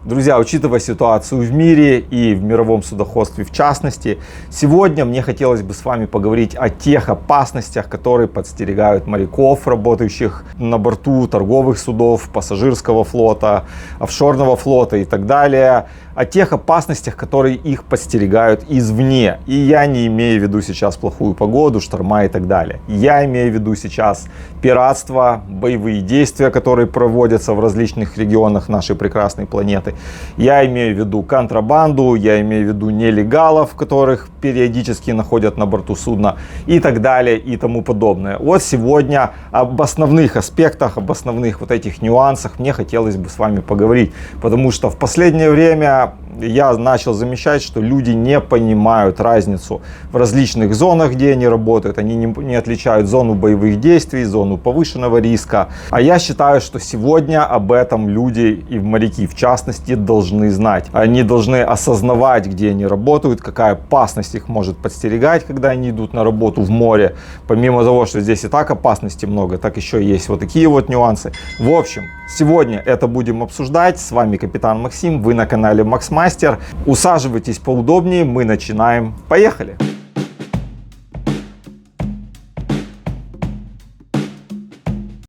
Друзья, учитывая ситуацию в мире и в мировом судоходстве в частности, сегодня мне хотелось бы с вами поговорить о тех опасностях, которые подстерегают моряков, работающих на борту торговых судов, пассажирского флота, офшорного флота и так далее. О тех опасностях, которые их подстерегают извне. И я не имею в виду сейчас плохую погоду, шторма и так далее. Я имею в виду сейчас пиратство, боевые действия, которые проводятся в различных регионах нашей прекрасной планеты. Я имею в виду контрабанду, я имею в виду нелегалов, которых периодически находят на борту судна и так далее и тому подобное. Вот сегодня об основных аспектах, об основных вот этих нюансах мне хотелось бы с вами поговорить. Потому что в последнее время я начал замечать, что люди не понимают разницу в различных зонах, где они работают. Они не отличают зону боевых действий, зону повышенного риска. А я считаю, что сегодня об этом люди и моряки в частности должны знать. Они должны осознавать, где они работают, какая опасность их может подстерегать, когда они идут на работу в море. Помимо того, что здесь и так опасностей много, так еще есть вот такие вот нюансы. В общем, сегодня это будем обсуждать. С вами капитан Максим, вы на канале Максмастер. Усаживайтесь поудобнее, мы начинаем. Поехали!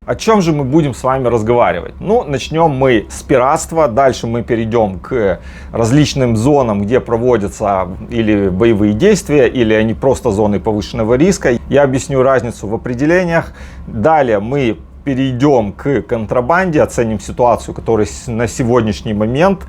О чем же мы будем с вами разговаривать? Ну, начнем мы с пиратства, дальше мы перейдем к различным зонам, где проводятся или боевые действия, или они просто зоны повышенного риска. Я объясню разницу в определениях. Далее мы перейдем к контрабанде, оценим ситуацию, которая на сегодняшний момент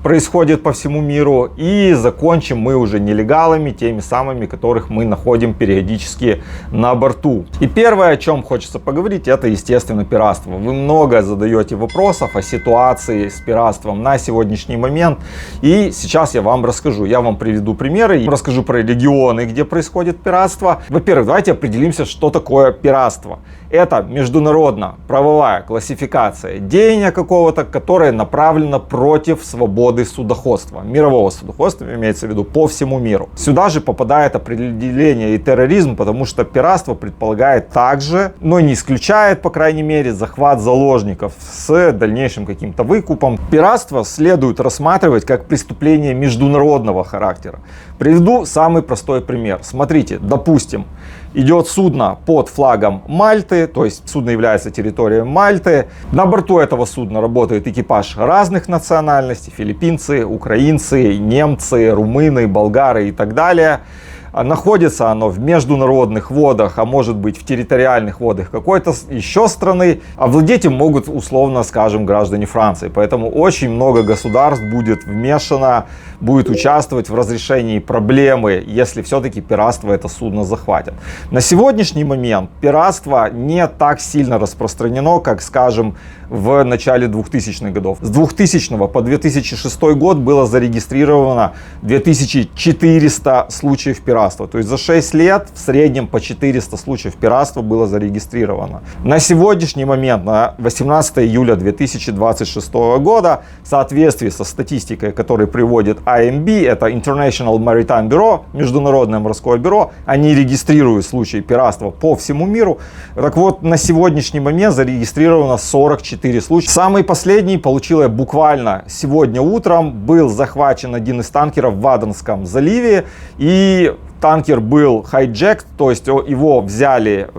происходит по всему миру, и закончим мы уже нелегалами, теми самыми, которых мы находим периодически на борту. И первое, о чем хочется поговорить, это, естественно, пиратство. Вы много задаете вопросов о ситуации с пиратством на сегодняшний момент, и сейчас я вам расскажу. Я вам приведу примеры, расскажу про регионы, где происходит пиратство. Во-первых, давайте определимся, что такое пиратство. Это международно-правовая классификация деяния какого-то, которое направлено против свободы судоходства. Мирового судоходства имеется в виду по всему миру. Сюда же попадает определение и терроризм, потому что пиратство предполагает также, но не исключает, по крайней мере, захват заложников с дальнейшим каким-то выкупом. Пиратство следует рассматривать как преступление международного характера. Приведу самый простой пример. Смотрите, допустим, идет судно под флагом Мальты, то есть судно является территорией Мальты. На борту этого судна работает экипаж разных национальностей: филиппинцы, украинцы, немцы, румыны, болгары и так далее. Находится оно в международных водах, а может быть в территориальных водах какой-то еще страны. А владеть им могут, условно скажем, граждане Франции. Поэтому очень много государств будет вмешано, будет участвовать в разрешении проблемы, если все-таки пиратство это судно захватят. На сегодняшний момент пиратство не так сильно распространено, как, скажем, в начале 2000-х годов. С 2000 по 2006 год было зарегистрировано 2400 случаев пиратства. То есть за 6 лет в среднем по 400 случаев пиратства было зарегистрировано. На сегодняшний момент, на 18 июля 2026 года, в соответствии со статистикой, которую приводит IMB, это International Maritime Bureau, Международное морское бюро, они регистрируют случаи пиратства по всему миру. Так вот, на сегодняшний момент зарегистрировано 44 случая. Самый последний получил я буквально сегодня утром. Был захвачен один из танкеров в Аденском заливе, и танкер был хайджект, то есть его взяли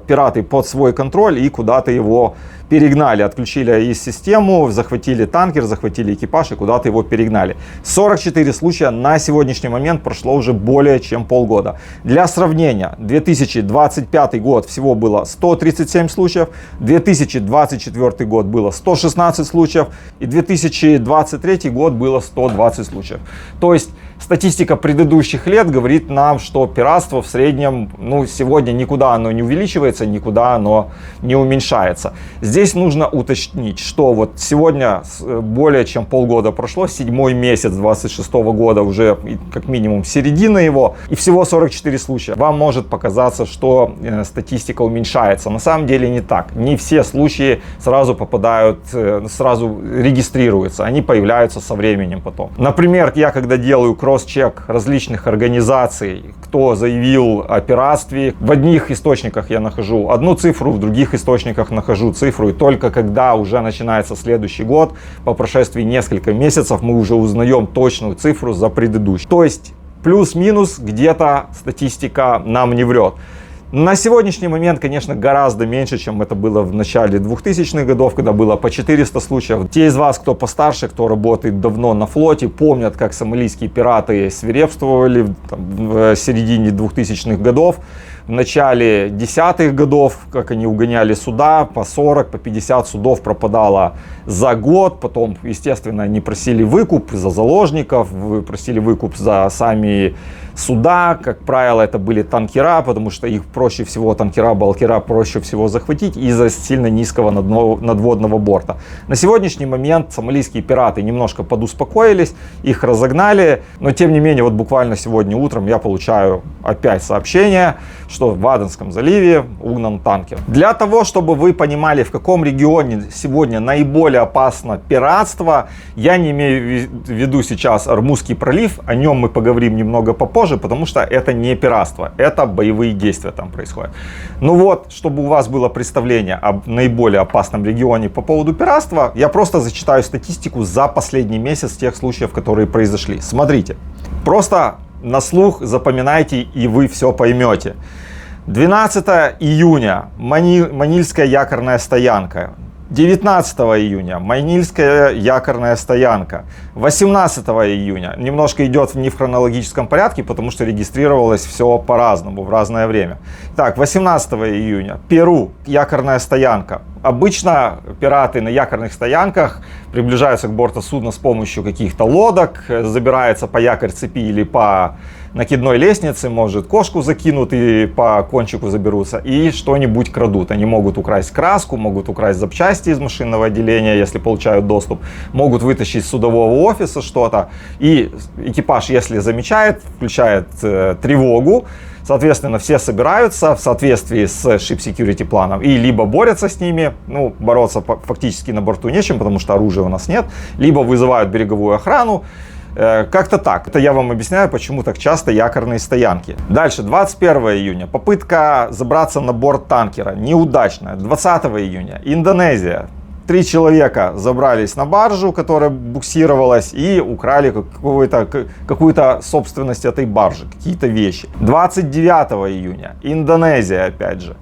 пираты под свой контроль и куда-то его перегнали, отключили из систему, захватили танкер, захватили экипаж и куда-то его перегнали. 44 случая на сегодняшний момент, прошло уже более чем полгода. Для сравнения, 2025 год всего было 137 случаев, 2024 год было 116 случаев и 2023 год было 120 случаев. То есть статистика предыдущих лет говорит нам, что пиратство в среднем, сегодня никуда оно не увеличивается, никуда оно не уменьшается. Здесь нужно уточнить, что вот сегодня более чем полгода прошло, 7-й месяц 26 года, уже как минимум середина его, и всего 44 случая. Вам может показаться, что статистика уменьшается. На самом деле не так. Не все случаи сразу попадают, сразу регистрируются. Они появляются со временем потом. Например, я когда делаю кросс кросс-чек различных организаций, кто заявил о пиратстве. В одних источниках я нахожу одну цифру, в других источниках нахожу цифру. И только когда уже начинается следующий год, по прошествии нескольких месяцев, мы уже узнаем точную цифру за предыдущий. То есть плюс-минус где-то статистика нам не врет. На сегодняшний момент, конечно, гораздо меньше, чем это было в начале 2000-х годов, когда было по 400 случаев. Те из вас, кто постарше, кто работает давно на флоте, помнят, как сомалийские пираты свирепствовали в середине 2000-х годов. В начале десятых годов, как они угоняли суда, по 40, по 50 судов пропадало за год. Потом, естественно, они просили выкуп за заложников, просили выкуп за сами суда. Как правило, это были танкера, потому что их проще всего, танкера, балкера, проще всего захватить из-за сильно низкого надводного борта. На сегодняшний момент сомалийские пираты немножко подуспокоились, их разогнали. Но, тем не менее, вот буквально сегодня утром я получаю опять сообщение, что в Аденском заливе угнан танкер. Для того, чтобы вы понимали, в каком регионе сегодня наиболее опасно пиратство, я не имею в виду сейчас Ормузский пролив, о нем мы поговорим немного попозже, потому что это не пиратство, это боевые действия там происходят. Ну вот, чтобы у вас было представление об наиболее опасном регионе по поводу пиратства, я просто зачитаю статистику за последний месяц тех случаев, которые произошли. Смотрите, просто на слух запоминайте, и вы все поймете. 12 июня Манильская якорная стоянка. 19 июня Манильская якорная стоянка. 18 июня, немножко идет не в хронологическом порядке, потому что регистрировалось все по-разному, в разное время. Так, 18 июня Перу, якорная стоянка. Обычно пираты на якорных стоянках приближаются к борту судна с помощью каких-то лодок, забираются по якорь цепи или по накидной лестнице, может, кошку закинут и по кончику заберутся, и что-нибудь крадут. Они могут украсть краску, могут украсть запчасти из машинного отделения, если получают доступ, могут вытащить с судового офиса что-то. И экипаж, если замечает, включает тревогу. Соответственно, все собираются в соответствии с Ship Security планом и либо борются с ними, ну, бороться фактически на борту нечем, потому что оружия у нас нет, либо вызывают береговую охрану. Как-то так. Это я вам объясняю, почему так часто якорные стоянки. Дальше, 21 июня. Попытка забраться на борт танкера. Неудачная. 20 июня. Индонезия. 3 человека забрались на баржу, которая буксировалась, и украли какую-то собственность этой баржи, какие-то вещи. 29 июня. Индонезия, опять же.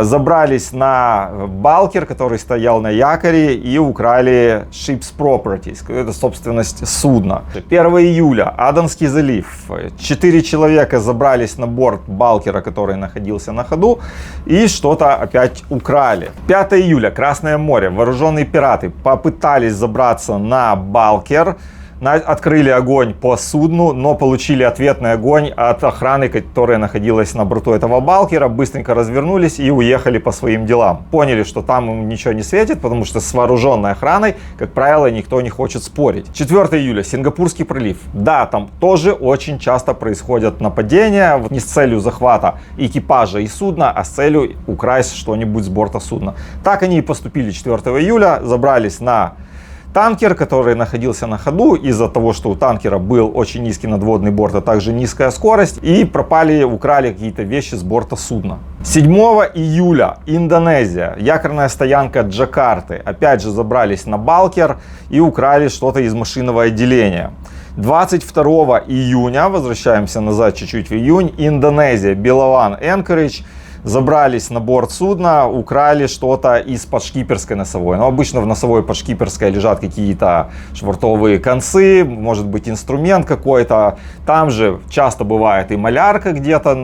Забрались на балкер, который стоял на якоре, и украли ship's properties, это собственность судна. 1 июля, Аденский залив. 4 человека забрались на борт балкера, который находился на ходу, и что-то опять украли. 5 июля, Красное море. Вооруженные пираты попытались забраться на балкер, открыли огонь по судну, но получили ответный огонь от охраны, которая находилась на борту этого балкера, быстренько развернулись и уехали по своим делам. Поняли, что там им ничего не светит, потому что с вооруженной охраной, как правило, никто не хочет спорить. 4 июля, Сингапурский пролив. Да, там тоже очень часто происходят нападения, не с целью захвата экипажа и судна, а с целью украсть что-нибудь с борта судна. Так они и поступили 4 июля, забрались на танкер, который находился на ходу, из-за того, что у танкера был очень низкий надводный борт, а также низкая скорость, и украли какие-то вещи с борта судна. 7 июля, Индонезия, якорная стоянка Джакарты. Опять же забрались на балкер и украли что-то из машинного отделения. 22 июня, возвращаемся назад чуть-чуть в июнь, Индонезия, Белаван, Энкоридж. Забрались на борт судна, украли что-то из подшкиперской носовой. Но обычно в носовой подшкиперской лежат какие-то швартовые концы, может быть инструмент какой-то. Там же часто бывает и малярка где-то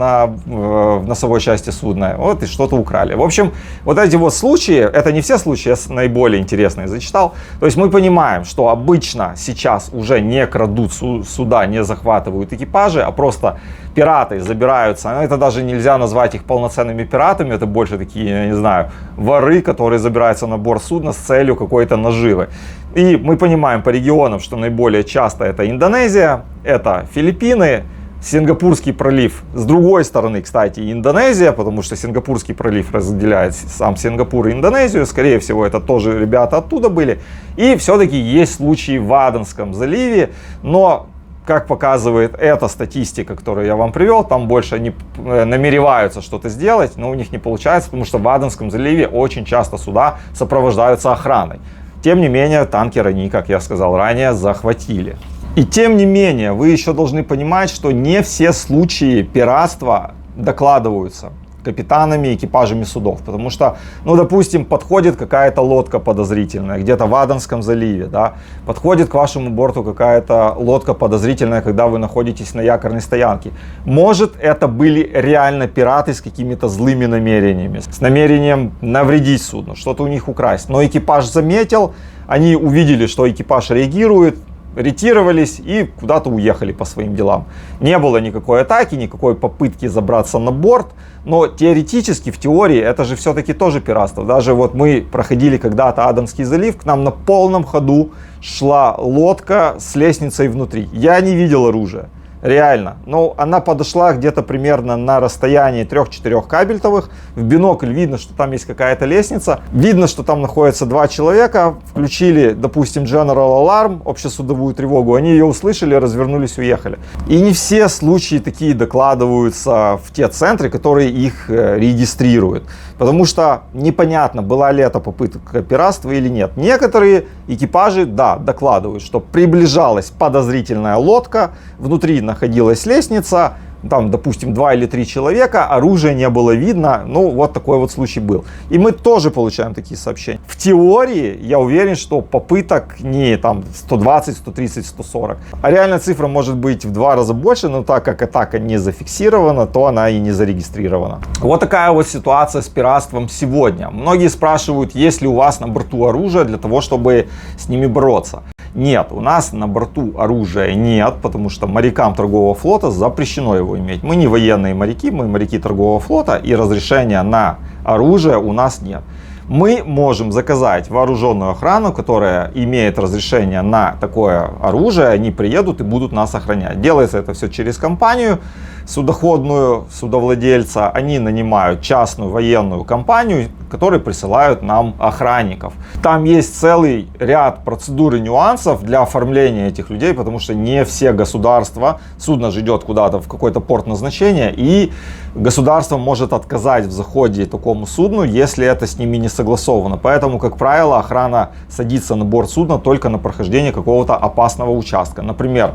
в носовой части судна. Вот и что-то украли. В общем, вот эти вот случаи, это не все случаи, я наиболее интересные зачитал. То есть мы понимаем, что обычно сейчас уже не крадут суда, не захватывают экипажи, а просто пираты забираются. Но это даже нельзя назвать их полноценными пиратами, это больше такие, я не знаю, воры, которые забираются на борт судна с целью какой-то наживы. И мы понимаем по регионам, что наиболее часто это Индонезия, это Филиппины, Сингапурский пролив. С другой стороны, кстати, Индонезия, потому что Сингапурский пролив разделяет сам Сингапур и Индонезию. Скорее всего, это тоже ребята оттуда были. И все-таки есть случаи в Аденском заливе, но как показывает эта статистика, которую я вам привел, там больше они намереваются что-то сделать, но у них не получается, потому что в Аденском заливе очень часто суда сопровождаются охраной. Тем не менее, танкер они, как я сказал ранее, захватили. И тем не менее, вы еще должны понимать, что не все случаи пиратства докладываются капитанами, экипажами судов. Потому что, ну, допустим, подходит какая-то лодка подозрительная, где-то в Аденском заливе, да, подходит к вашему борту какая-то лодка подозрительная, когда вы находитесь на якорной стоянке. Может, это были реально пираты с какими-то злыми намерениями, с намерением навредить судну, что-то у них украсть. Но экипаж заметил, они увидели, что экипаж реагирует, ретировались и куда-то уехали по своим делам. Не было никакой атаки, никакой попытки забраться на борт, но теоретически, в теории, это же все-таки тоже пиратство. Даже вот мы проходили когда-то Аденский залив, к нам на полном ходу шла лодка с лестницей внутри. Я не видел оружия. Реально. Но она подошла где-то примерно на расстоянии 3-4 кабельтовых. В бинокль видно, что там есть какая-то лестница. Видно, что там находятся 2 человека. Включили, допустим, General Alarm, общесудовую тревогу. Они ее услышали, развернулись, уехали. И не все случаи такие докладываются в те центры, которые их регистрируют. Потому что непонятно, была ли это попытка пиратства или нет. Некоторые экипажи, да, докладывают, что приближалась подозрительная лодка, внутри находилась лестница, там, допустим, 2 или 3 человека, оружия не было видно, ну, вот такой вот случай был. И мы тоже получаем такие сообщения. В теории, я уверен, что попыток не там 120, 130, 140, а реальная цифра может быть в 2 раза больше, но так как атака не зафиксирована, то она и не зарегистрирована. Вот такая вот ситуация с пиратством сегодня. Многие спрашивают, есть ли у вас на борту оружие для того, чтобы с ними бороться. Нет, у нас на борту оружия нет, потому что морякам торгового флота запрещено его иметь. Мы не военные моряки, мы моряки торгового флота, и разрешения на оружие у нас нет. Мы можем заказать вооруженную охрану, которая имеет разрешение на такое оружие, они приедут и будут нас охранять. Делается это все через компанию судоходную, судовладельца. Они нанимают частную военную компанию, которые присылают нам охранников. Там есть целый ряд процедур и нюансов для оформления этих людей, потому что не все государства, судно же идет куда-то в какой-то порт назначения, и государство может отказать в заходе такому судну, если это с ними не согласовано. Поэтому, как правило, охрана садится на борт судна только на прохождение какого-то опасного участка. Например,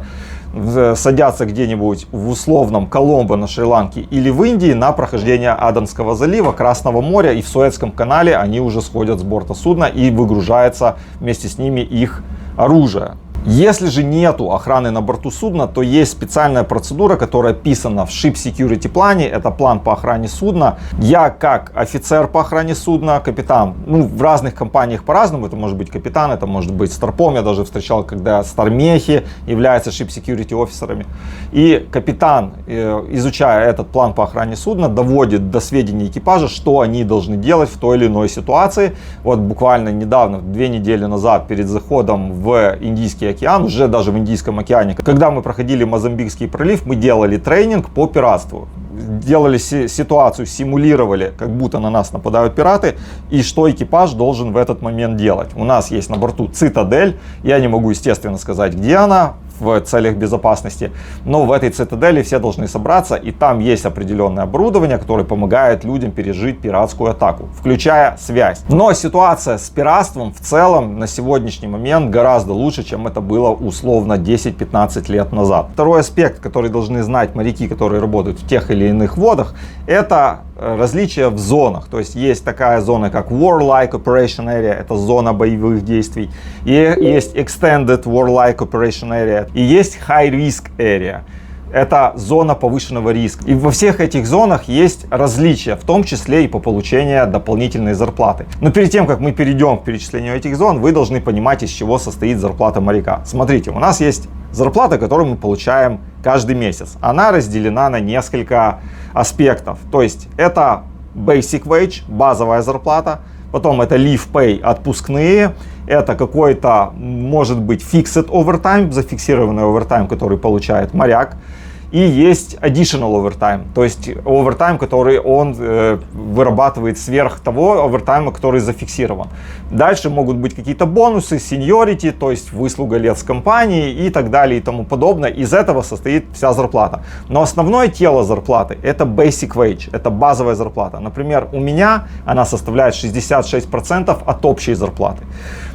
садятся где-нибудь в условном Коломбо на Шри-Ланке или в Индии на прохождение Аденского залива, Красного моря, и в Суэцком канале они уже сходят с борта судна и выгружается вместе с ними их оружие. Если же нету охраны на борту судна, то есть специальная процедура, которая описана в Ship Security плане. Это план по охране судна. Я как офицер по охране судна, капитан, ну в разных компаниях по-разному. Это может быть капитан, это может быть старпом. Я даже встречал, когда стармехи являются Ship Security офицерами. И капитан, изучая этот план по охране судна, доводит до сведения экипажа, что они должны делать в той или иной ситуации. Вот буквально недавно, 2 недели назад, перед заходом в Индийский океан, уже даже в Индийском океане, когда мы проходили Мозамбикский пролив, мы делали тренинг по пиратству. Делали ситуацию, симулировали, как будто на нас нападают пираты, и что экипаж должен в этот момент делать. У нас есть на борту цитадель, я не могу, естественно, сказать, где она, в целях безопасности, но в этой цитадели все должны собраться, и там есть определенное оборудование, которое помогает людям пережить пиратскую атаку, включая связь. Но ситуация с пиратством в целом на сегодняшний момент гораздо лучше, чем это было условно 10-15 лет назад. Второй аспект, который должны знать моряки, которые работают в тех или иных водах, это различия в зонах. То есть есть такая зона, как Warlike Operation Area, это зона боевых действий, и есть Extended Warlike Operation Area, и есть High Risk Area. Это зона повышенного риска. И во всех этих зонах есть различия, в том числе и по получению дополнительной зарплаты. Но перед тем, как мы перейдем к перечислению этих зон, вы должны понимать, из чего состоит зарплата моряка. Смотрите, у нас есть зарплата, которую мы получаем каждый месяц. Она разделена на несколько аспектов. То есть это Basic Wage, базовая зарплата. Потом это Leave Pay, отпускные. Это какой-то, может быть, Fixed Overtime, зафиксированный овертайм, который получает моряк. и есть additional overtime, то есть овертайм, который он вырабатывает сверх того овертайма, который зафиксирован. Дальше могут быть какие-то бонусы, seniority, то есть выслуга лет с компанией и так далее и тому подобное. Из этого состоит вся зарплата. Но основное тело зарплаты — это basic wage, это базовая зарплата. Например, у меня она составляет 66% от общей зарплаты.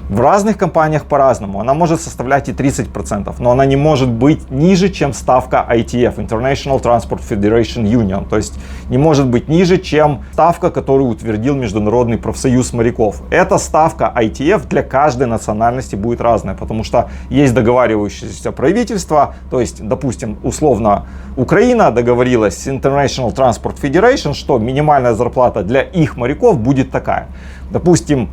В разных компаниях по-разному. Она может составлять и 30%, но она не может быть ниже, чем ставка ITF, International Transport Federation Union. То есть не может быть ниже, чем ставка, которую утвердил Международный профсоюз моряков. Эта ставка ITF для каждой национальности будет разная, потому что есть договаривающиеся правительства. То есть, допустим, условно, Украина договорилась с International Transport Federation, что минимальная зарплата для их моряков будет такая. Допустим,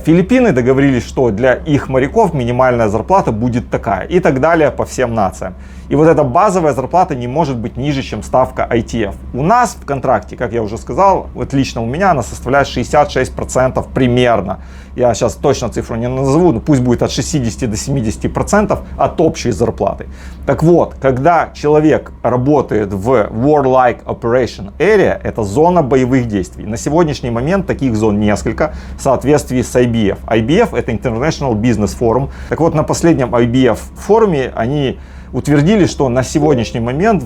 Филиппины договорились, что для их моряков минимальная зарплата будет такая, и так далее по всем нациям. И вот эта базовая зарплата не может быть ниже, чем ставка ITF. У нас в контракте, как я уже сказал, вот лично у меня она составляет 66% примерно. Я сейчас точно цифру не назову, но пусть будет от 60 до 70% от общей зарплаты. Так вот, когда человек работает в Warlike Operation Area, это зона боевых действий. На сегодняшний момент таких зон несколько в соответствии с IBF. IBF — это International Business Forum. Так вот, на последнем IBF форуме они утвердили, что на сегодняшний момент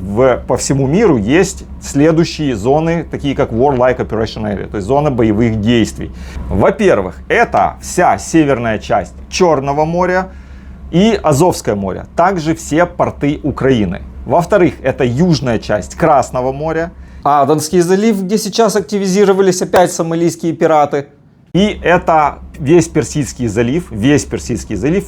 по всему миру есть следующие зоны, такие как Warlike Operation Area, то есть зона боевых действий. Во-первых, это вся северная часть Черного моря и Азовское море, также все порты Украины. Во-вторых, это южная часть Красного моря. Аденский залив, где сейчас активизировались опять сомалийские пираты. И это весь Персидский залив,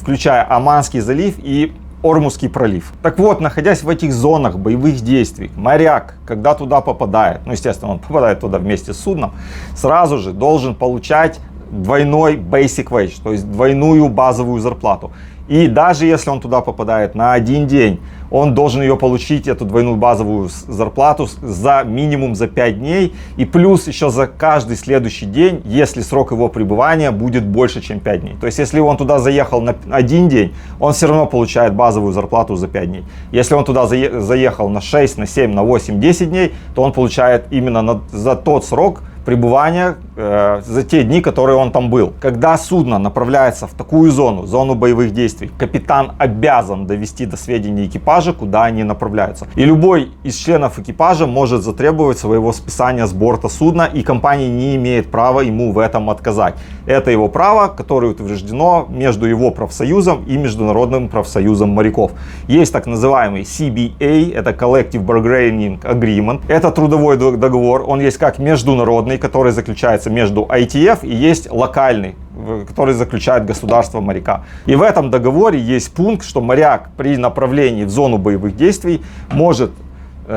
включая Оманский залив и Ормузский пролив. Так вот, находясь в этих зонах боевых действий, моряк, когда туда попадает, ну, естественно, он попадает туда вместе с судном, сразу же должен получать двойной basic wage, то есть двойную базовую зарплату. И даже если он туда попадает на один день, он должен ее получить, эту двойную базовую зарплату, за минимум за 5 дней. И плюс еще за каждый следующий день, если срок его пребывания будет больше, чем 5 дней. То есть, если он туда заехал на один день, он все равно получает базовую зарплату за 5 дней. Если он туда заехал на 6, на 7, на 8, 10 дней, то он получает именно за тот срок пребывания, за те дни, которые он там был. Когда судно направляется в такую зону боевых действий, капитан обязан довести до сведения экипажа, куда они направляются. И любой из членов экипажа может затребовать своего списания с борта судна, и компания не имеет права ему в этом отказать. Это его право, которое утверждено между его профсоюзом и Международным профсоюзом моряков. Есть так называемый CBA, это Collective Bargaining Agreement. Это трудовой договор, он есть как международный, который заключается между ITF, и есть локальный, который заключает государство моряка. И в этом договоре есть пункт, что моряк при направлении в зону боевых действий может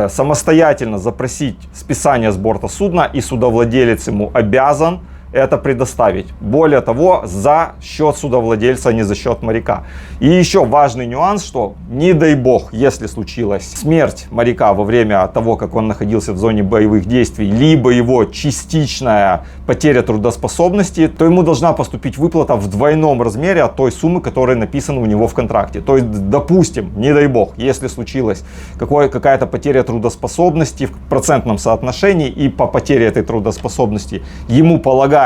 самостоятельно запросить списание с борта судна, и судовладелец ему обязан это предоставить. Более того, за счет судовладельца, а не за счет моряка. И еще важный нюанс, что не дай бог, если случилась смерть моряка во время того, как он находился в зоне боевых действий, либо его частичная потеря трудоспособности, то ему должна поступить выплата в двойном размере от той суммы, которая написана у него в контракте. То есть, допустим, не дай бог, если случилась какая-то потеря трудоспособности в процентном соотношении, и по потере этой трудоспособности ему полагается,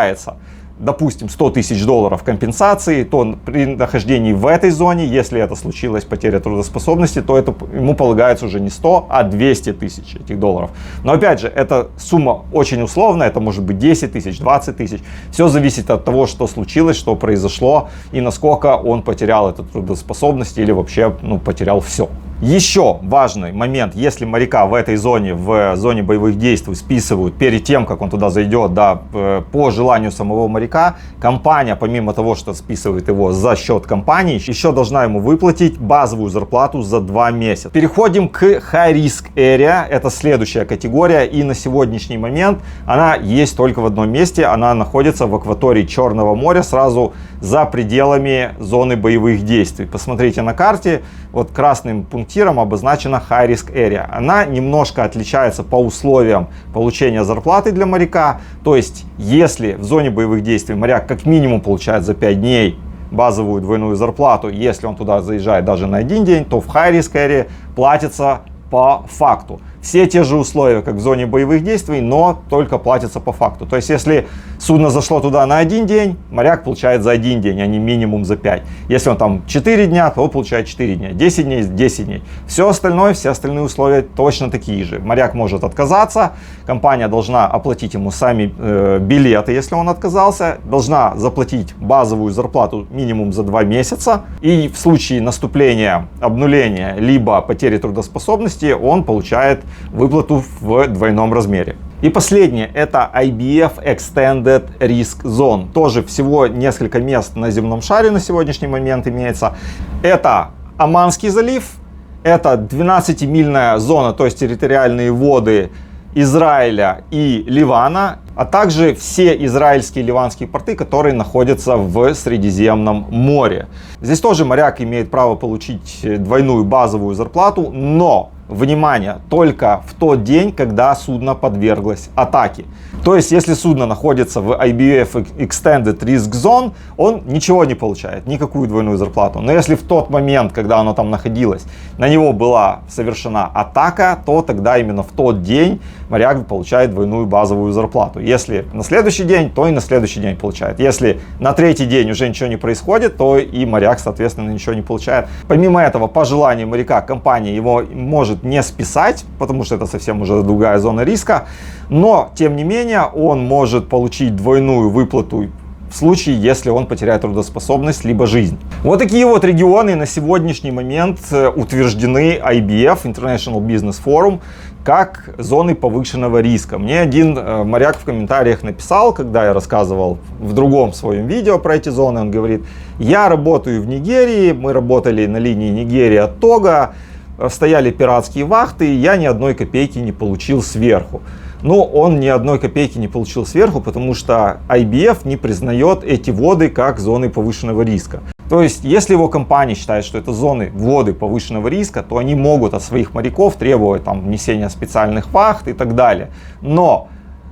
допустим, $100 000 компенсации, то при нахождении в этой зоне, если это случилась потеря трудоспособности, то это ему полагается уже не 100, а 200 тысяч этих долларов. Но опять же, эта сумма очень условная, это может быть 10 тысяч, 20 тысяч. Все зависит от того, что случилось, что произошло и насколько он потерял эту трудоспособность или вообще потерял все. Еще важный момент, если моряка в этой зоне, в зоне боевых действий списывают перед тем, как он туда зайдет, да, по желанию самого моряка, компания, помимо того, что списывает его за счет компании, еще должна ему выплатить базовую зарплату за 2 месяца. Переходим к High Risk Area, это следующая категория, и на сегодняшний момент она есть только в одном месте, она находится в акватории Черного моря, сразу за пределами зоны боевых действий. Посмотрите на карте, вот красным пунктиром обозначена High Risk Area. Она немножко отличается по условиям получения зарплаты для моряка. То есть, если в зоне боевых действий моряк как минимум получает за 5 дней базовую двойную зарплату, если он туда заезжает даже на 1 день, то в High Risk Area платится по факту. Все те же условия, как в зоне боевых действий, но только платится по факту. То есть, если судно зашло туда на 1 день, моряк получает за 1 день, а не минимум за 5. Если он там 4 дня, то он получает 4 дня. 10 дней, 10 дней. Все остальные условия точно такие же. Моряк может отказаться, компания должна оплатить ему сами билеты, если он отказался, должна заплатить базовую зарплату минимум за 2 месяца. И в случае наступления, обнуления, либо потери трудоспособности, он получает выплату в двойном размере. И последнее, это IBF Extended Risk Zone. Тоже всего несколько мест на земном шаре на сегодняшний момент имеется. Это Оманский залив, это 12-мильная зона, то есть территориальные воды Израиля и Ливана, а также все израильские и ливанские порты, которые находятся в Средиземном море. Здесь тоже моряк имеет право получить двойную базовую зарплату, но, внимание, только в тот день, когда судно подверглось атаке. То есть, если судно находится в IBF Extended Risk Zone, он ничего не получает, никакую двойную зарплату. Но если в тот момент, когда оно там находилось, на него была совершена атака, то тогда именно в тот день моряк получает двойную базовую зарплату. Если на следующий день, то и на следующий день получает. Если на третий день уже ничего не происходит, то и моряк, соответственно, ничего не получает. Помимо этого, по желанию моряка, компания его может не списать, потому что это совсем уже другая зона риска. Но, тем не менее, он может получить двойную выплату в случае, если он потеряет трудоспособность либо жизнь. Вот такие вот регионы на сегодняшний момент утверждены IBF, International Business Forum, как зоны повышенного риска. Мне один моряк в комментариях написал, когда я рассказывал в другом своем видео про эти зоны, он говорит: я работаю в Нигерии, мы работали на линии Нигерия-Того, стояли пиратские вахты, и я ни одной копейки не получил сверху. Но он ни одной копейки не получил сверху, потому что IBF не признает эти воды как зоны повышенного риска. То есть, если его компания считает, что это зоны воды повышенного риска, то они могут от своих моряков требовать там внесения специальных вахт и так далее. Но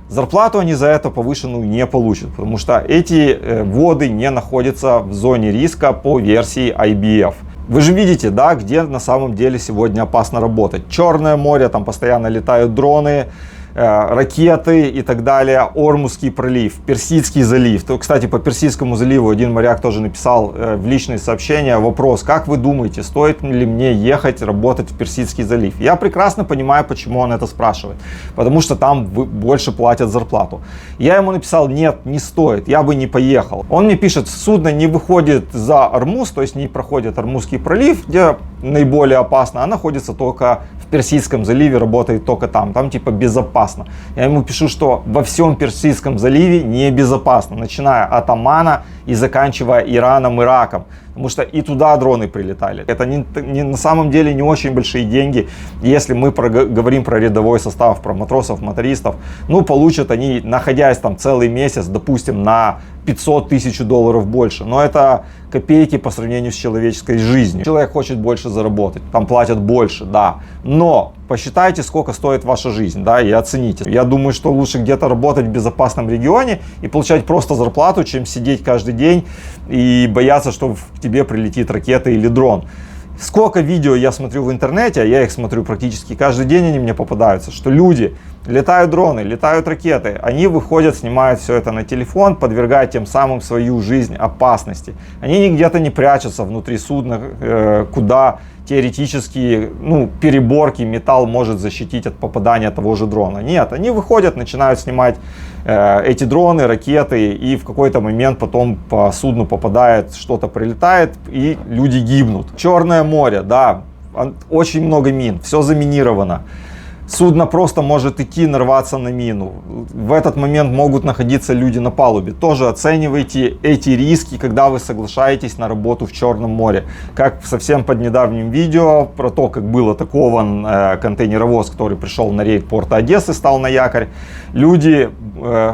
зарплату они за это повышенную не получат, потому что эти воды не находятся в зоне риска по версии IBF. Вы же видите, да, где на самом деле сегодня опасно работать. Черное море, там постоянно летают дроны, ракеты и так далее, Ормузский пролив, Персидский залив. То, кстати, по Персидскому заливу один моряк тоже написал в личные сообщения вопрос: как вы думаете, стоит ли мне ехать работать в Персидский залив? Я прекрасно понимаю, почему он это спрашивает, потому что там больше платят зарплату. Я ему написал: нет, не стоит, я бы не поехал. Он мне пишет: судно не выходит за Ормуз, то есть не проходит Ормузский пролив, где наиболее опасно, а находится только в Персидском заливе, работает только там типа безопасно. Я ему пишу, что во всем Персидском заливе небезопасно, начиная от Омана и заканчивая Ираном, Ираком, потому что и туда дроны прилетали. Это на самом деле не очень большие деньги, если мы говорим про рядовой состав, про матросов, мотористов. Ну, получат они, находясь там целый месяц, допустим, на 500 тысяч долларов больше. Но это копейки по сравнению с человеческой жизнью. Человек хочет больше заработать, там платят больше, да. Но посчитайте, сколько стоит ваша жизнь, да, и оцените. Я думаю, что лучше где-то работать в безопасном регионе и получать просто зарплату, чем сидеть каждый день и бояться, что к тебе прилетит ракета или дрон. Сколько видео я смотрю в интернете, а я их смотрю практически каждый день, они мне попадаются, что люди, летают дроны, летают ракеты, они выходят, снимают все это на телефон, подвергая тем самым свою жизнь опасности. Они где-то не прячутся внутри судна, куда теоретически, переборки, металл может защитить от попадания того же дрона. Нет, они выходят, начинают снимать эти дроны, ракеты, и в какой-то момент потом по судну попадает, что-то прилетает, и люди гибнут. Черное море, да, очень много мин, все заминировано. Судно просто может идти, нарваться на мину. В этот момент могут находиться люди на палубе. Тоже оценивайте эти риски, когда вы соглашаетесь на работу в Черном море. Как в совсем под недавнем видео про то, как был атакован контейнеровоз, который пришел на рейд порта Одессы, стал на якорь. Люди,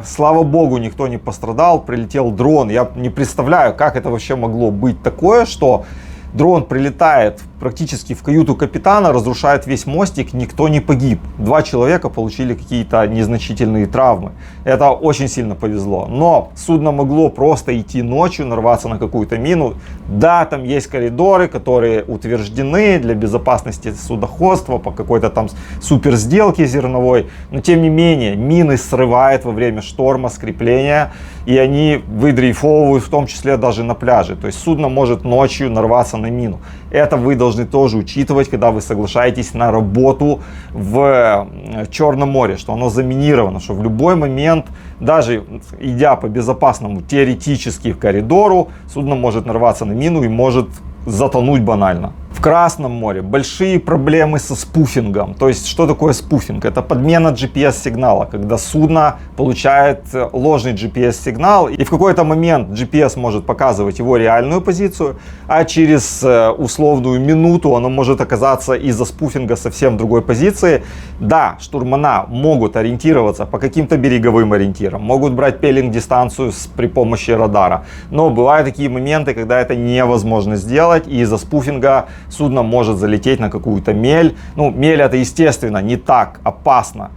слава богу, никто не пострадал, прилетел дрон. Я не представляю, как это вообще могло быть такое, что Дрон прилетает практически в каюту капитана, разрушает весь мостик, никто не погиб. 2 человека получили какие-то незначительные травмы. Это очень сильно повезло. Но судно могло просто идти ночью, нарваться на какую-то мину. Да, там есть коридоры, которые утверждены для безопасности судоходства по какой-то там супер сделке зерновой. Но тем не менее, мины срывает во время шторма, скрепления, и они выдрейфовывают в том числе даже на пляже. То есть судно может ночью нарваться на мину. Это вы должны тоже учитывать, когда вы соглашаетесь на работу в Черном море, что оно заминировано, что в любой момент, даже идя по безопасному теоретически коридору, судно может нарваться на мину и может затонуть банально. В Красном море большие проблемы со спуфингом. То есть, что такое спуфинг? Это подмена GPS-сигнала, когда судно получает ложный GPS-сигнал, и в какой-то момент GPS может показывать его реальную позицию, а через условную минуту оно может оказаться из-за спуфинга совсем другой позиции. Да, штурмана могут ориентироваться по каким-то береговым ориентирам, могут брать пейлинг-дистанцию при помощи радара, но бывают такие моменты, когда это невозможно сделать, и из-за спуфинга судно может залететь на какую-то мель. Ну, мель это, естественно, не так опасно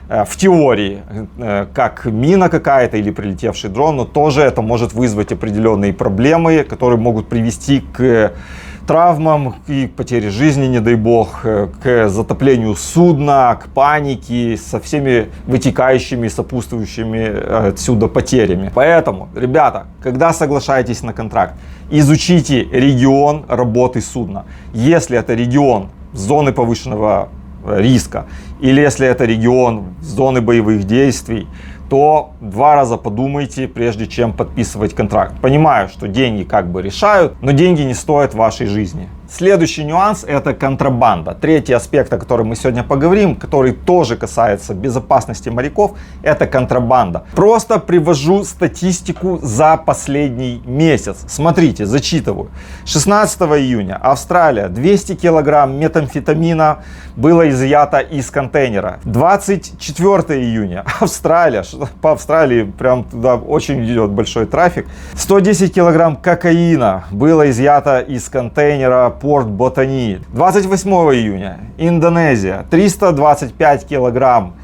в теории, как мина какая-то или прилетевший дрон, но тоже это может вызвать определенные проблемы, которые могут привести к травмам и к потере жизни, не дай бог, к затоплению судна, к панике, со всеми вытекающими, сопутствующими отсюда потерями. Поэтому, ребята, когда соглашаетесь на контракт, изучите регион работы судна. Если это регион зоны повышенного риска, или если это регион зоны боевых действий, то 2 раза подумайте, прежде чем подписывать контракт. Понимаю, что деньги как бы решают, но деньги не стоят вашей жизни. Следующий нюанс — это контрабанда. Третий аспект, о котором мы сегодня поговорим, который тоже касается безопасности моряков, это контрабанда. Просто привожу статистику за последний месяц. Смотрите, зачитываю. 16 июня Австралия, 200 килограмм метамфетамина было изъято из контейнера. 24 июня Австралия, по Австралии прям туда очень идет большой трафик. 110 килограмм кокаина было изъято из контейнера Порт Ботани. 28 июня Индонезия, 325 килограмм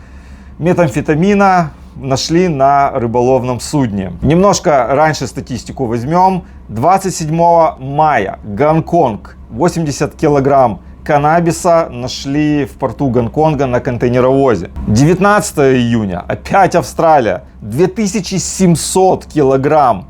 метамфетамина нашли на рыболовном судне. Немножко раньше статистику возьмем. 27 мая Гонконг, 80 килограмм каннабиса нашли в порту Гонконга на контейнеровозе. 19 июня опять Австралия, 2700 килограмм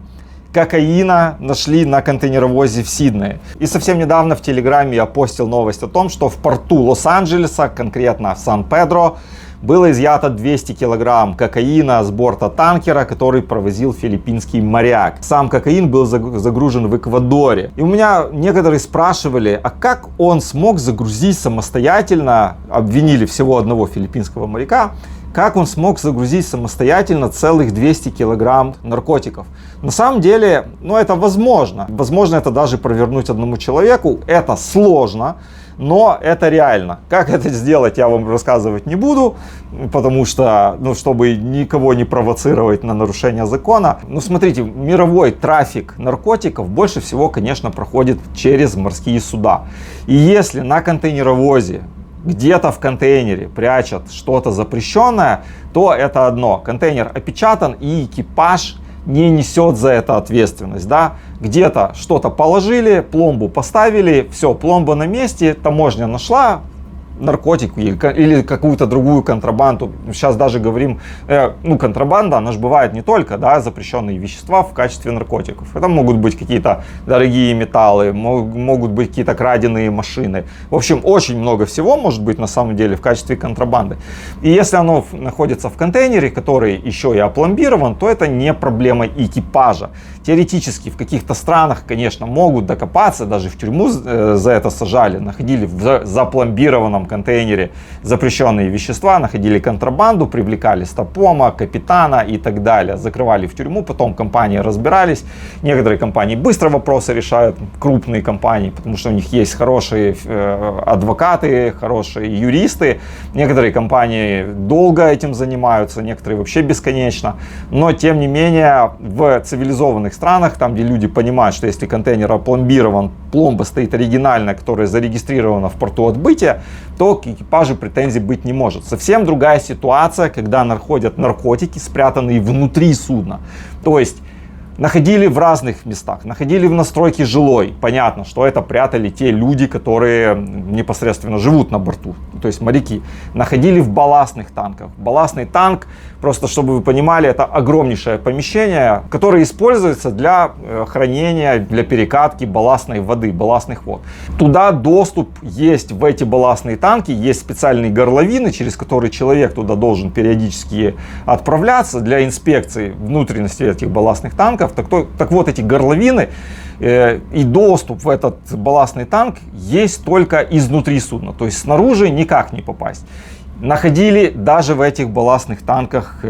кокаина нашли на контейнеровозе в Сиднее. И совсем недавно в Телеграме я постил новость о том, что в порту Лос-Анджелеса, конкретно в Сан-Педро, было изъято 200 килограмм кокаина с борта танкера, который провозил филиппинский моряк. Сам кокаин был загружен в Эквадоре. И у меня некоторые спрашивали, а как он смог загрузить самостоятельно, обвинили всего одного филиппинского моряка, как он смог загрузить самостоятельно целых 200 килограмм наркотиков. На самом деле, это возможно. Возможно это даже провернуть одному человеку. Это сложно, но это реально. Как это сделать, я вам рассказывать не буду, потому что, чтобы никого не провоцировать на нарушение закона. Смотрите, мировой трафик наркотиков больше всего, конечно, проходит через морские суда. И если на контейнеровозе где-то в контейнере прячут что-то запрещенное, то это одно. Контейнер опечатан, и экипаж не несет за это ответственность. Да? Где-то что-то положили, пломбу поставили, все, пломба на месте, таможня нашла наркотик или какую-то другую контрабанду. Сейчас даже говорим, контрабанда, она же бывает не только, запрещенные вещества в качестве наркотиков. Это могут быть какие-то дорогие металлы, могут быть какие-то краденые машины. В общем, очень много всего может быть на самом деле в качестве контрабанды. И если оно находится в контейнере, который еще и опломбирован, то это не проблема экипажа. Теоретически в каких-то странах, конечно, могут докопаться, даже в тюрьму за это сажали, находили в запломбированном контейнере запрещенные вещества, находили контрабанду, привлекали стопома, капитана и так далее. Закрывали в тюрьму, потом компании разбирались. Некоторые компании быстро вопросы решают, крупные компании, потому что у них есть хорошие адвокаты, хорошие юристы. Некоторые компании долго этим занимаются, некоторые вообще бесконечно. Но, тем не менее, в цивилизованных странах, там, где люди понимают, что если контейнер опломбирован, пломба стоит оригинальная, которая зарегистрирована в порту отбытия, то к экипажу претензий быть не может. Совсем другая ситуация, когда находят наркотики, спрятанные внутри судна. То есть находили в разных местах, находили в настройке жилой. Понятно, что это прятали те люди, которые непосредственно живут на борту, то есть моряки. Находили в балластных танках. Балластный танк, просто чтобы вы понимали, это огромнейшее помещение, которое используется для хранения, для перекатки балластной воды, балластных вод. Туда доступ есть в эти балластные танки, есть специальные горловины, через которые человек туда должен периодически отправляться для инспекции внутренности этих балластных танков. Так вот, эти горловины и доступ в этот балластный танк есть только изнутри судна, то есть снаружи никак не попасть. Находили даже в этих балластных танках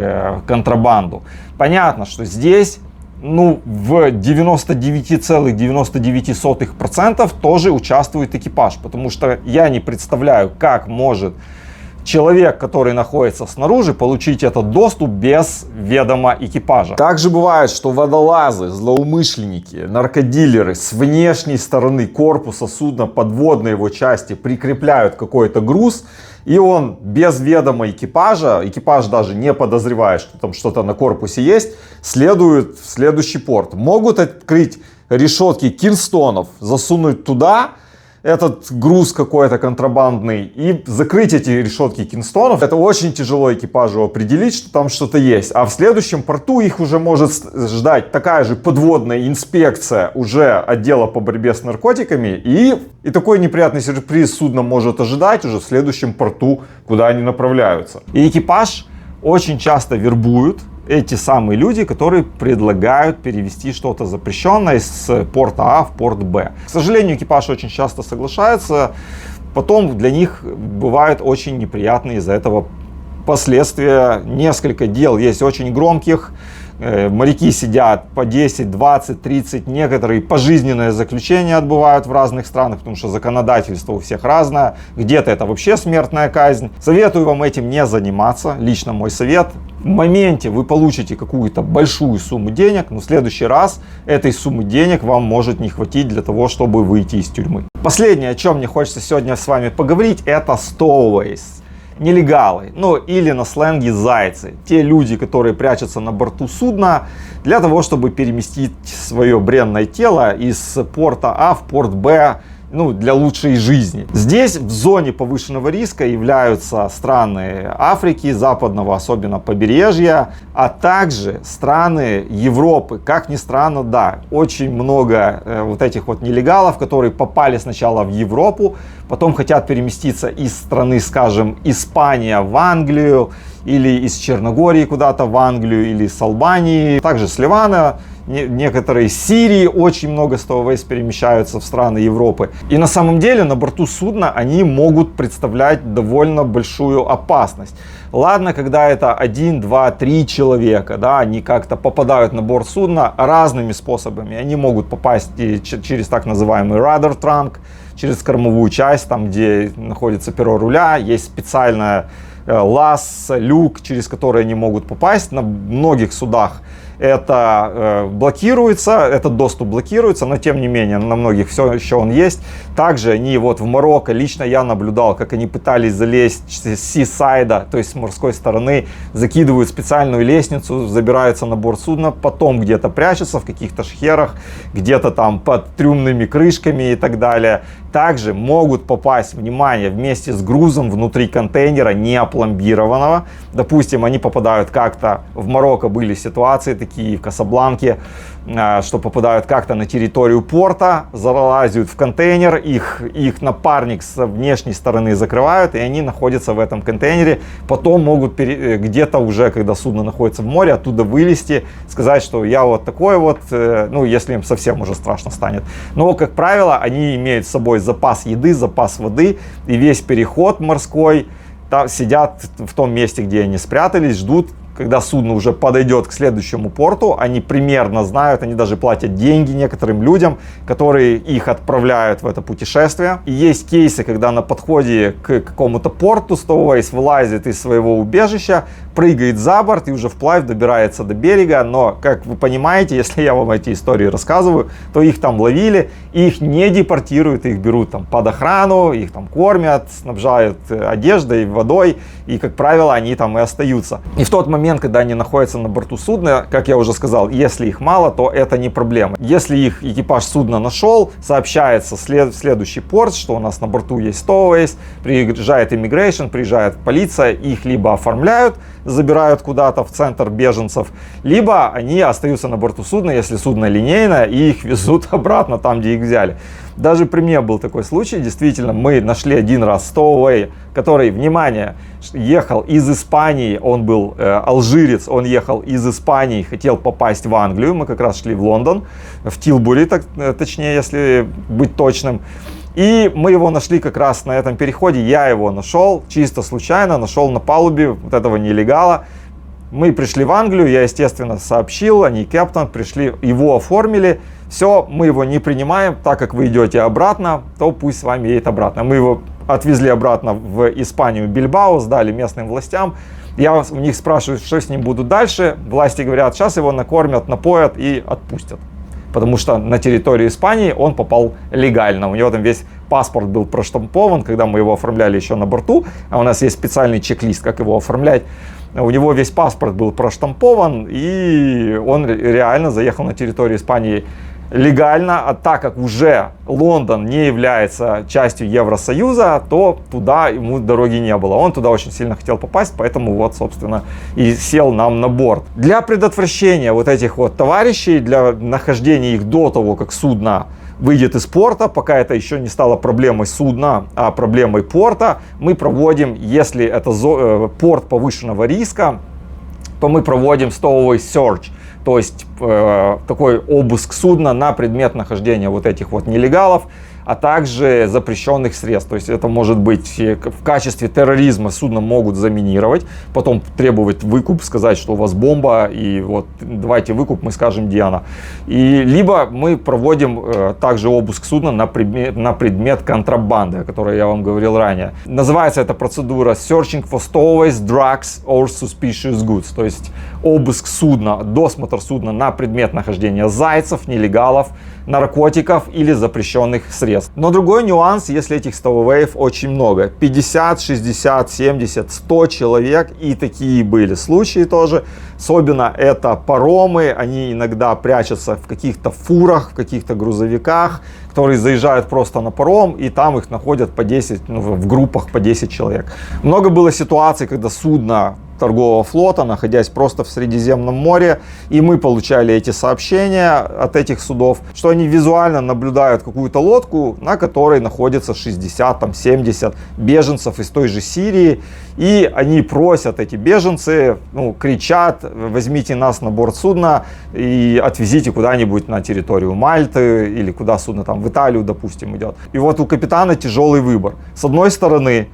контрабанду. Понятно, что здесь в 99,99% тоже участвует экипаж, потому что я не представляю, как может человек, который находится снаружи, получить этот доступ без ведома экипажа. Также бывает, что водолазы, злоумышленники, наркодилеры с внешней стороны корпуса судна, подводной его части, прикрепляют какой-то груз, и он без ведома экипажа, экипаж даже не подозревает, что там что-то на корпусе есть, следует в следующий порт. Могут открыть решетки кинстонов, засунуть туда этот груз какой-то контрабандный и закрыть эти решетки кинстонов. Это очень тяжело экипажу определить, что там что-то есть. А в следующем порту их уже может ждать такая же подводная инспекция уже отдела по борьбе с наркотиками. И такой неприятный сюрприз судно может ожидать уже в следующем порту, куда они направляются. И экипаж очень часто вербуют эти самые люди, которые предлагают перевести что-то запрещенное с порта А в порт Б. К сожалению, экипаж очень часто соглашается. Потом для них бывают очень неприятные из-за этого последствия. Несколько дел есть очень громких. Моряки сидят по 10, 20, 30, некоторые пожизненное заключение отбывают в разных странах, потому что законодательство у всех разное. Где-то это вообще смертная казнь. Советую вам этим не заниматься, лично мой совет. В моменте вы получите какую-то большую сумму денег, но в следующий раз этой суммы денег вам может не хватить для того, чтобы выйти из тюрьмы. Последнее, о чем мне хочется сегодня с вами поговорить, это stowaways. Нелегалы, или на сленге зайцы. Те люди, которые прячутся на борту судна для того, чтобы переместить свое бренное тело из порта А в порт Б, для лучшей жизни. Здесь в зоне повышенного риска являются страны Африки, западного особенно побережья, а также страны Европы. Как ни странно, да, очень много вот этих вот нелегалов, которые попали сначала в Европу, потом хотят переместиться из страны, скажем, Испания в Англию, или из Черногории куда-то в Англию, или с Албании, также с Ливана. Некоторые из Сирии, очень много stowaways перемещаются в страны Европы. И на самом деле на борту судна они могут представлять довольно большую опасность. Ладно, когда это 1, 2, 3 человека, они как-то попадают на борт судна разными способами. Они могут попасть через так называемый rudder trunk, через кормовую часть, там где находится перо руля, есть специальная лаз, люк, через который они могут попасть. На многих судах это блокируется, этот доступ блокируется, но тем не менее на многих все еще он есть. Также они в Марокко, лично я наблюдал, как они пытались залезть с сисайда, то есть с морской стороны, закидывают специальную лестницу, забираются на борт судна, потом где-то прячутся в каких-то шхерах, где-то там под трюмными крышками и так далее. Также могут попасть, внимание, вместе с грузом внутри контейнера не опломбированного. Допустим, они попадают как-то, в Марокко были ситуации такие, такие в Касабланке, что попадают как-то на территорию порта, залазят в контейнер, их напарник с внешней стороны закрывают, и они находятся в этом контейнере. Потом могут где-то уже, когда судно находится в море, оттуда вылезти, сказать, что я вот такой вот, ну, если им совсем уже страшно станет. Но, как правило, они имеют с собой запас еды, запас воды, и весь переход морской там сидят в том месте, где они спрятались, ждут, когда судно уже подойдет к следующему порту. Они примерно знают, они даже платят деньги некоторым людям, которые их отправляют в это путешествие. И есть кейсы, когда на подходе к какому-то порту Stowaway вылазит из своего убежища, прыгает за борт и уже вплавь добирается до берега. Но, как вы понимаете, если я вам эти истории рассказываю, то их там ловили, их не депортируют, их берут там под охрану, их там кормят, снабжают одеждой, водой, и, как правило, они там и остаются. И в тот момент, когда они находятся на борту судна, как я уже сказал, если их мало, то это не проблема. Если их экипаж судна нашел, сообщается в следующий порт, что у нас на борту есть Stowaways, приезжает immigration, приезжает полиция, их либо оформляют, забирают куда-то в центр беженцев, либо они остаются на борту судна, если судно линейное, и их везут обратно там, где их взяли. Даже при мне был такой случай, действительно, мы нашли один раз Stowaway, который, внимание, ехал из Испании, он был алжирец, он ехал из Испании, хотел попасть в Англию, мы как раз шли в Лондон, в Тилбури, точнее, если быть точным. И мы его нашли как раз на этом переходе, я его нашел, чисто случайно, нашел на палубе вот этого нелегала. Мы пришли в Англию, я, естественно, сообщил, они, капитан, пришли, его оформили. Все, мы его не принимаем, так как вы идете обратно, то пусть с вами едет обратно. Мы его отвезли обратно в Испанию, Бильбао, сдали местным властям. Я у них спрашиваю, что с ним будут дальше. Власти говорят, сейчас его накормят, напоят и отпустят. Потому что на территорию Испании он попал легально. У него там весь паспорт был проштампован, когда мы его оформляли еще на борту. А у нас есть специальный чек-лист, как его оформлять. У него весь паспорт был проштампован, и он реально заехал на территорию Испании легально. А так как уже Лондон не является частью Евросоюза, то туда ему дороги не было. Он туда очень сильно хотел попасть, поэтому вот, собственно, и сел нам на борт. Для предотвращения вот этих вот товарищей, для нахождения их до того, как судно выйдет из порта, пока это еще не стало проблемой судна, а проблемой порта, мы проводим, если это порт повышенного риска, то мы проводим Stowaway Search, то есть такой обыск судна на предмет нахождения вот этих вот нелегалов, а также запрещенных средств. То есть это может быть в качестве терроризма судно могут заминировать, потом требовать выкуп, сказать, что у вас бомба, и вот давайте выкуп, мы скажем, где она. И либо мы проводим также обыск судна на предмет контрабанды, о которой я вам говорил ранее. Называется эта процедура Searching for Stowaways, Drugs or Suspicious Goods, то есть обыск судна, досмотр судна на предмет нахождения зайцев, нелегалов, наркотиков или запрещенных средств. Но другой нюанс, если этих Stowaway'ев очень много, 50, 60, 70, 100 человек, и такие были случаи тоже. Особенно это паромы, они иногда прячутся в каких-то фурах, в каких-то грузовиках, которые заезжают просто на паром, и там их находят по 10, в группах по 10 человек. Много было ситуаций, когда судно торгового флота, находясь просто в Средиземном море, и мы получали эти сообщения от этих судов, что они визуально наблюдают какую-то лодку, на которой находится 60-70 беженцев из той же Сирии, и они просят, эти беженцы, кричат: возьмите нас на борт судна и отвезите куда-нибудь на территорию Мальты или куда судно там в Италию, допустим, идет. И вот у капитана тяжелый выбор. С одной стороны,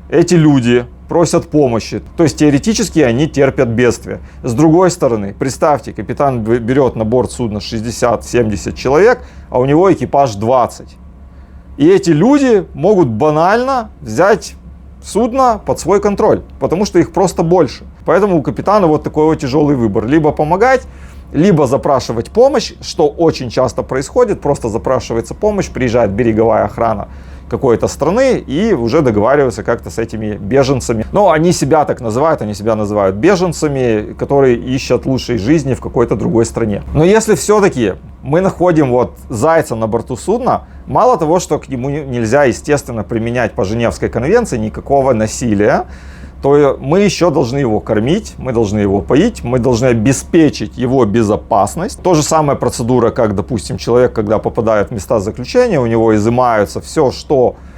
эти люди просят помощи, то есть теоретически они терпят бедствие. С другой стороны, представьте, капитан берет на борт судна 60-70 человек, а у него экипаж 20. И эти люди могут банально взять судно под свой контроль, потому что их просто больше. Поэтому у капитана вот такой вот тяжелый выбор: либо помогать, либо запрашивать помощь, что очень часто происходит, просто запрашивается помощь, приезжает береговая охрана какой-то страны и уже договариваются как-то с этими беженцами. Но они себя так называют, они себя называют беженцами, которые ищут лучшей жизни в какой-то другой стране. Но если все-таки мы находим вот зайца на борту судна, мало того, что к нему нельзя, естественно, применять по Женевской конвенции никакого насилия, то мы еще должны его кормить, мы должны его поить, мы должны обеспечить его безопасность. То же самая процедура, как, допустим, человек, когда попадает в места заключения, у него изымаются все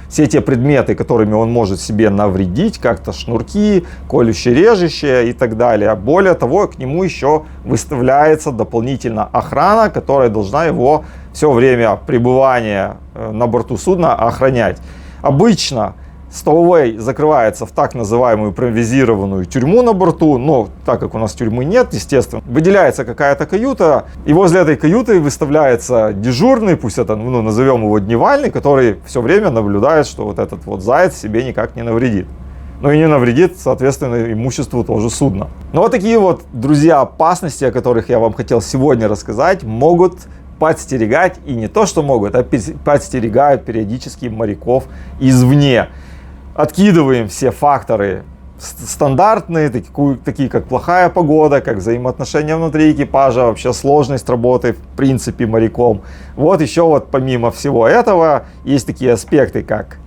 те предметы, которыми он может себе навредить, как-то шнурки, колющие, режущие и так далее. Более того, к нему еще выставляется дополнительно охрана, которая должна его все время пребывания на борту судна охранять. Обычно Stowaway закрывается в так называемую импровизированную тюрьму на борту, но так как у нас тюрьмы нет, естественно, выделяется какая-то каюта, и возле этой каюты выставляется дежурный, пусть это, назовем его дневальный, который все время наблюдает, что вот этот вот заяц себе никак не навредит. Ну и не навредит, соответственно, имуществу тоже судна. Но вот такие вот, друзья, опасности, о которых я вам хотел сегодня рассказать, могут подстерегать, и не то что могут, а подстерегают периодически моряков извне. Откидываем все факторы стандартные, такие как плохая погода, как взаимоотношения внутри экипажа, вообще сложность работы в принципе моряком. Вот еще вот помимо всего этого есть такие аспекты, как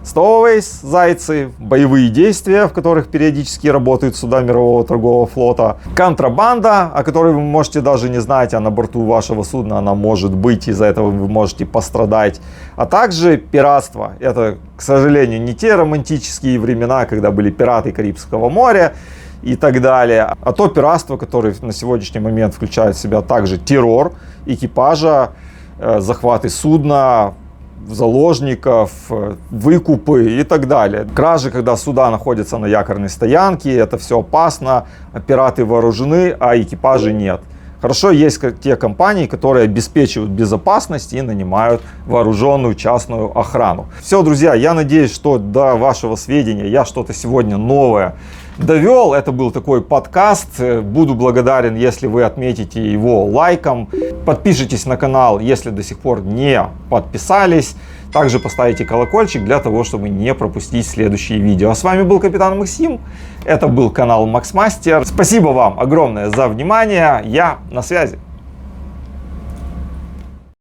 Stowaways, зайцы, боевые действия, в которых периодически работают суда мирового торгового флота, контрабанда, о которой вы можете даже не знать, а на борту вашего судна она может быть, из-за этого вы можете пострадать, а также пиратство. Это, к сожалению, не те романтические времена, когда были пираты Карибского моря и так далее, а то пиратство, которое на сегодняшний момент включает в себя также террор экипажа, захваты судна, заложников, выкупы и так далее. Кражи, когда суда находятся на якорной стоянке, это все опасно, пираты вооружены, а экипажей нет. Хорошо, есть те компании, которые обеспечивают безопасность и нанимают вооруженную частную охрану. Все, друзья, я надеюсь, что до вашего сведения я что-то сегодня новое довел. Это был такой подкаст. Буду благодарен, если вы отметите его лайком. Подпишитесь на канал, если до сих пор не подписались. Также поставите колокольчик для того, чтобы не пропустить следующие видео. А с вами был капитан Максим. Это был канал Максмастер. Спасибо вам огромное за внимание. Я на связи.